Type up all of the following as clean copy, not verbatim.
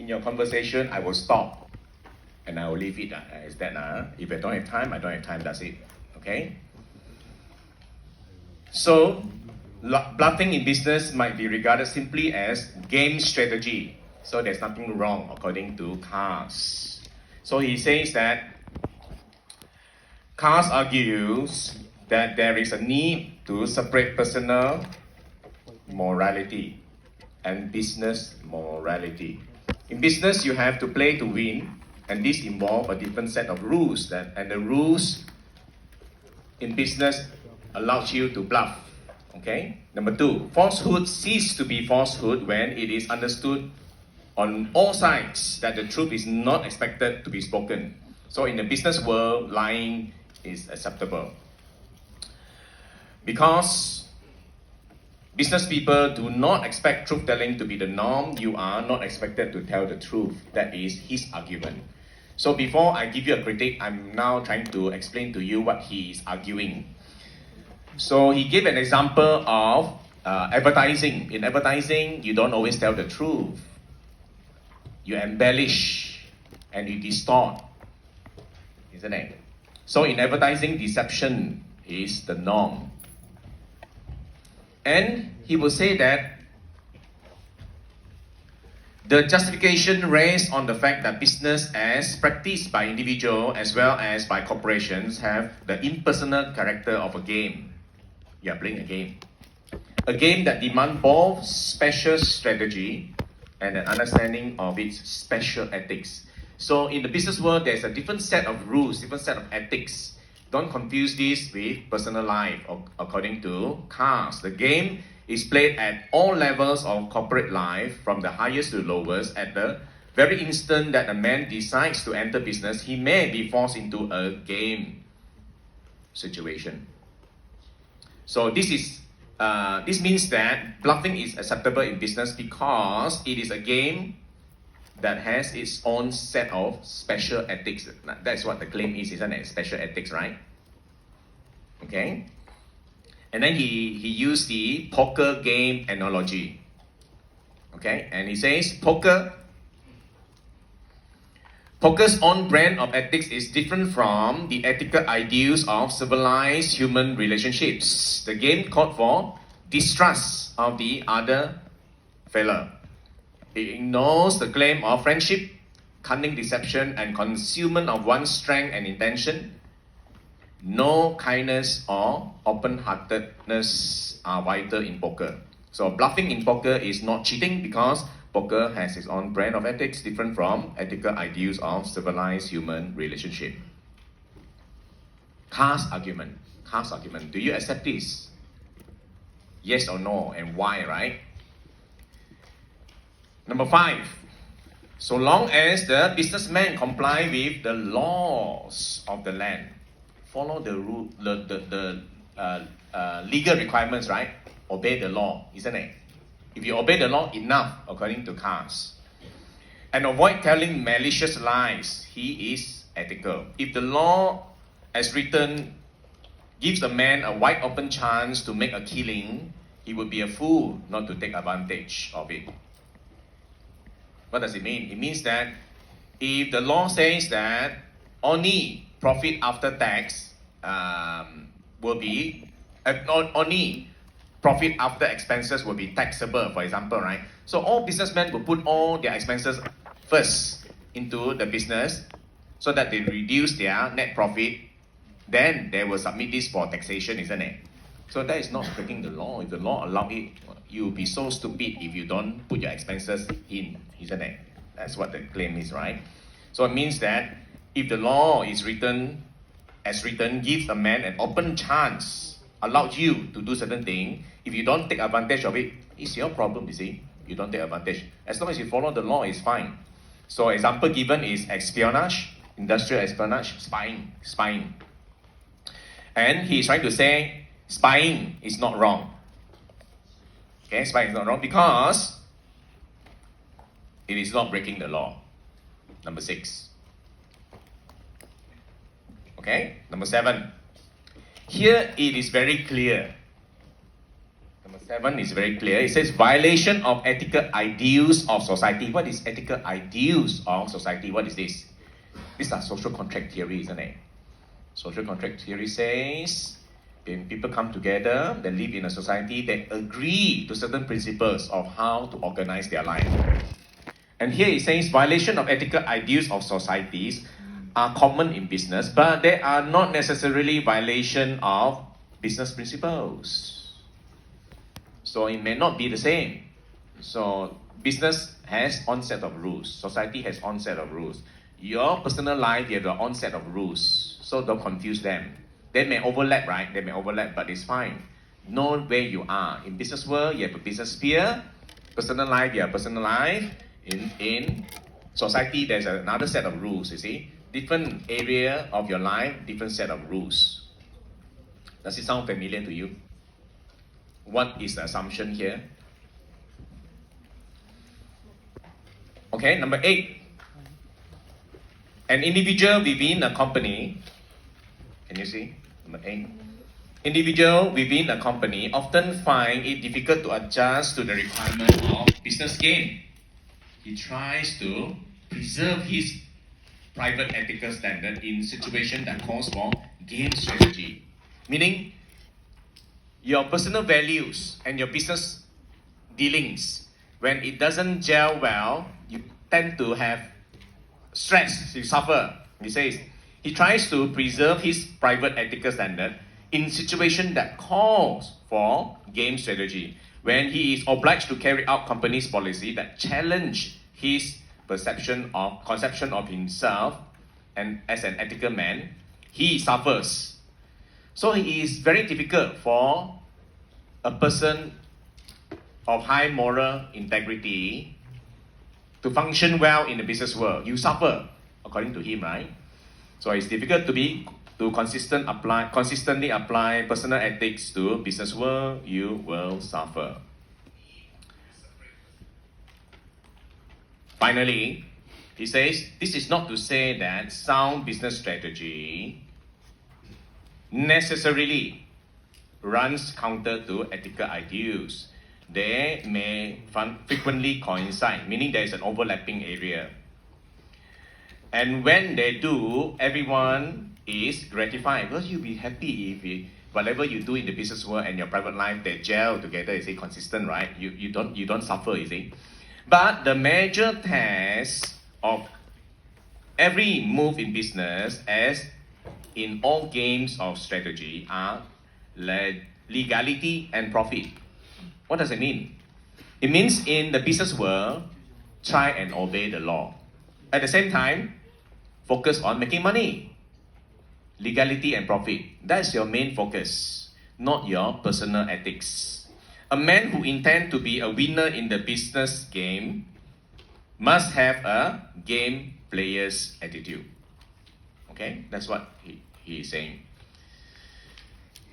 in your conversation, I will stop and I will leave it as that. If I don't have time, I don't have time, that's it. Okay? So, bluffing in business might be regarded simply as game strategy. So there's nothing wrong according to Cars. So he says that Cars argues that there is a need to separate personal morality and business morality. In business, you have to play to win, and this involves a different set of rules. And the rules in business allows you to bluff. Okay? Number two, falsehood ceases to be falsehood when it is understood on all sides that the truth is not expected to be spoken. So in the business world, lying is acceptable. Because business people do not expect truth-telling to be the norm, you are not expected to tell the truth. That is his argument. So before I give you a critique, I'm now trying to explain to you what he is arguing. So he gave an example of advertising. In advertising, you don't always tell the truth. You embellish and you distort, isn't it? So in advertising, deception is the norm. And he will say that the justification rests on the fact that business as practiced by individuals as well as by corporations have the impersonal character of a game. You are playing a game. A game that demands both special strategy and an understanding of its special ethics. So in the business world, there's a different set of rules, different set of ethics. Don't confuse this with personal life. According to Cars, the game is played at all levels of corporate life, from the highest to the lowest. At the very instant that a man decides to enter business, he may be forced into a game situation. So this means that bluffing is acceptable in business because it is a game that has its own set of special ethics. That's what the claim is, isn't it? Special ethics, right? Okay. And then he used the poker game analogy. Okay, and he says poker's own brand of ethics is different from the ethical ideals of civilized human relationships. The game called for distrust of the other fellow. It ignores the claim of friendship, cunning deception, and concealment of one's strength and intention. No kindness or open-heartedness are vital in poker. So bluffing in poker is not cheating because poker has its own brand of ethics different from ethical ideals of civilized human relationship. Cars argument. Do you accept this? Yes or no, and why, right? Number 5. So long as the businessman comply with the laws of the land, follow the rule, the legal requirements, right? Obey the law, isn't it? If you obey the law enough, according to Cars, and avoid telling malicious lies, he is ethical. If the law as written gives a man a wide open chance to make a killing, he would be a fool not to take advantage of it. What does it mean? It means that if the law says that only profit after tax will be, only profit after expenses will be taxable, for example, right? So all businessmen will put all their expenses first into the business so that they reduce their net profit. Then they will submit this for taxation, isn't it? So that is not breaking the law. If the law allows it, you will be so stupid if you don't put your expenses in, isn't it? That's what the claim is, right? So it means that if the law is written as written, gives a man an open chance, allows you to do certain thing. If you don't take advantage of it, it's your problem, you see. You don't take advantage. As long as you follow the law, it's fine. So example given is espionage, industrial espionage, spying. And he's trying to say spying is not wrong. Okay, spying is not wrong because it is not breaking the law. Number 6. Okay, number 7. Here it is very clear. Number 7 is very clear. It says violation of ethical ideals of society. What is ethical ideals of society? What is this? These are social contract theory, isn't it? Social contract theory says when people come together, they live in a society, they agree to certain principles of how to organize their life. And here it says violation of ethical ideals of societies are common in business, but they are not necessarily violation of business principles. So it may not be the same. So business has onset of rules. Society has onset of rules. Your personal life, you have the onset of rules. So don't confuse them. They may overlap, right? They may overlap, but it's fine. Know where you are. In business world, you have a business sphere. Personal life, you have personal life. In society, there's another set of rules, you see. Different area of your life, different set of rules. Does it sound familiar to you? What is the assumption here? Okay, number 8. An individual within a company, can you see? Number 8. Individual within a company often find it difficult to adjust to the requirement of business gain. He tries to preserve his private ethical standard in situation that calls for game strategy. Meaning, your personal values and your business dealings, when it doesn't gel well, you tend to have stress, you suffer. He says, he tries to preserve his private ethical standard in situation that calls for game strategy. When he is obliged to carry out company's policy that challenge his conception of himself and as an ethical man, he suffers. So it is very difficult for a person of high moral integrity to function well in the business world. You suffer, according to him, right? So it's difficult to consistently apply personal ethics to business world. You will suffer. Finally, he says, this is not to say that sound business strategy necessarily runs counter to ethical ideals. They may frequently coincide, meaning there is an overlapping area. And when they do, everyone is gratified because you'll be happy if whatever you do in the business world and your private life, they gel together, is it consistent, right? You don't suffer, you see. But the major test of every move in business, as in all games of strategy, are legality and profit. What does it mean? It means in the business world, try and obey the law. At the same time, focus on making money. Legality and profit. That's your main focus, not your personal ethics. A man who intends to be a winner in the business game must have a game player's attitude. Okay, that's what he is saying.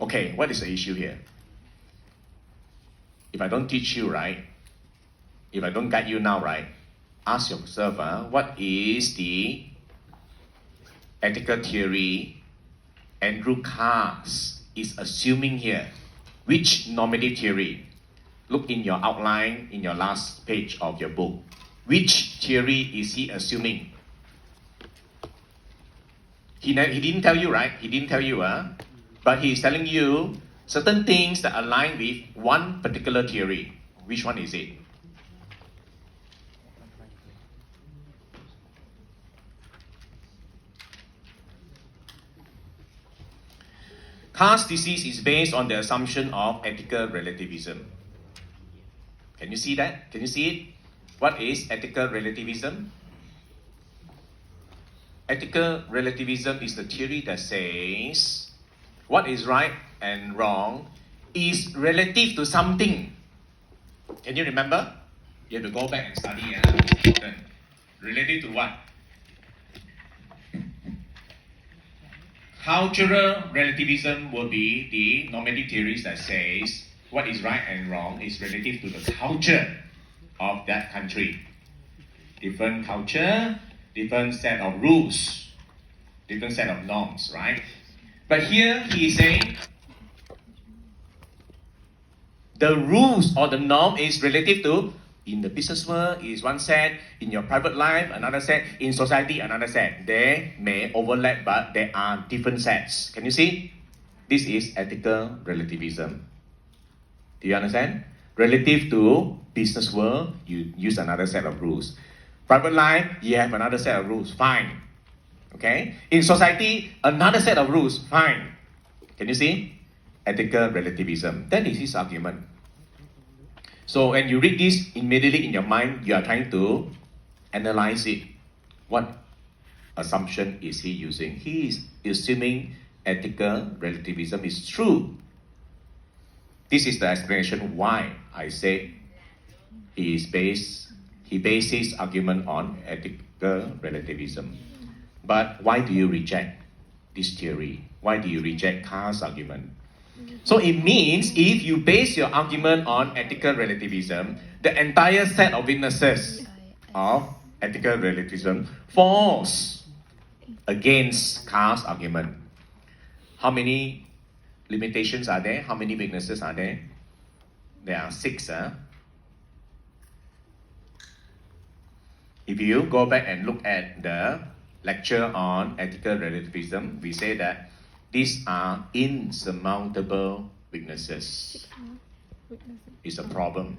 Okay, what is the issue here? If I don't teach you right, if I don't guide you now right, ask yourself, what is the ethical theory Andrew Carse is assuming here? Which normative theory? Look in your outline in your last page of your book. Which theory is he assuming? He didn't tell you, right? He didn't tell you, but he is telling you certain things that align with one particular theory. Which one is it? Carse disease is based on the assumption of ethical relativism. Can you see that? Can you see it? What is ethical relativism? Ethical relativism is the theory that says what is right and wrong is relative to something. Can you remember? You have to go back and study. Relative to what? Cultural relativism will be the normative theories that says what is right and wrong is relative to the culture of that country. Different culture, different set of rules, different set of norms, right? But here he is saying The rules or the norm is relative to, in the business world is one set, in your private life another set, in society another set. They may overlap, but they are different sets. Can you see? This is ethical relativism. Do you understand? Relative to business world, you use another set of rules. Private life, you have another set of rules. Fine. Okay? In society, another set of rules. Fine. Can you see? Ethical relativism. That is his argument. So when you read this, immediately in your mind, you are trying to analyze it. What assumption is he using? He is assuming ethical relativism is true. This is the explanation why I say he based his argument on ethical relativism. But why do you reject this theory? Why do you reject Carr's argument? So it means if you base your argument on ethical relativism, the entire set of witnesses of ethical relativism falls against Carr's argument. How many limitations are there? How many witnesses are there? There are 6. If you go back and look at the lecture on ethical relativism, we say that these are insurmountable weaknesses. It's a problem.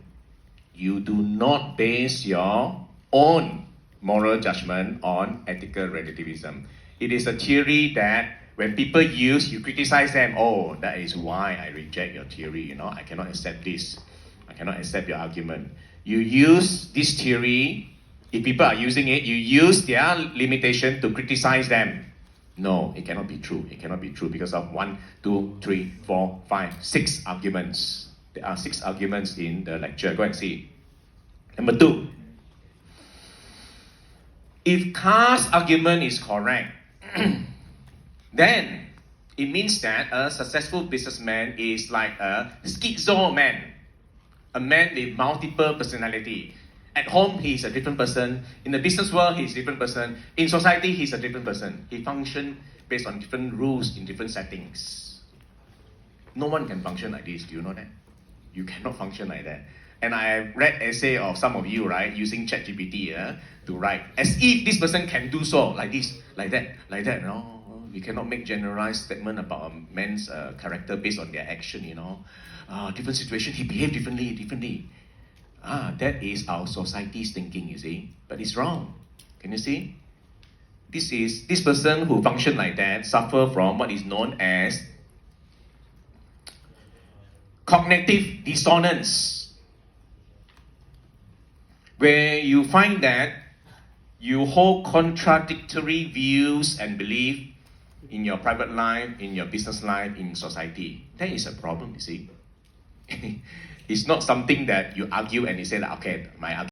You do not base your own moral judgment on ethical relativism. It is a theory that when people use, you criticize them. Oh, that is why I reject your theory. I cannot accept this. I cannot accept your argument. You use this theory. If people are using it, you use their limitation to criticize them. No, it cannot be true. It cannot be true because of 1, 2, 3, 4, 5, 6 arguments. There are 6 arguments in the lecture. Go and see. Number 2. If Carr's argument is correct, then it means that a successful businessman is like a schizo man, a man with multiple personality. At home, he's a different person. In the business world, he's a different person. In society, he's a different person. He functions based on different rules in different settings. No one can function like this. Do you know that? You cannot function like that. And I read essay of some of you, right, using ChatGPT to write, as if this person can do so, like this, like that. No, we cannot make generalized statement about a man's character based on their action. Different situation, he behaved differently. That is our society's thinking, you see. But it's wrong. Can you see? This person who function like that suffer from what is known as cognitive dissonance, where you find that you hold contradictory views and belief in your private life, in your business life, in society. That is a problem, you see. It's not something that you argue and you say that, okay, my argument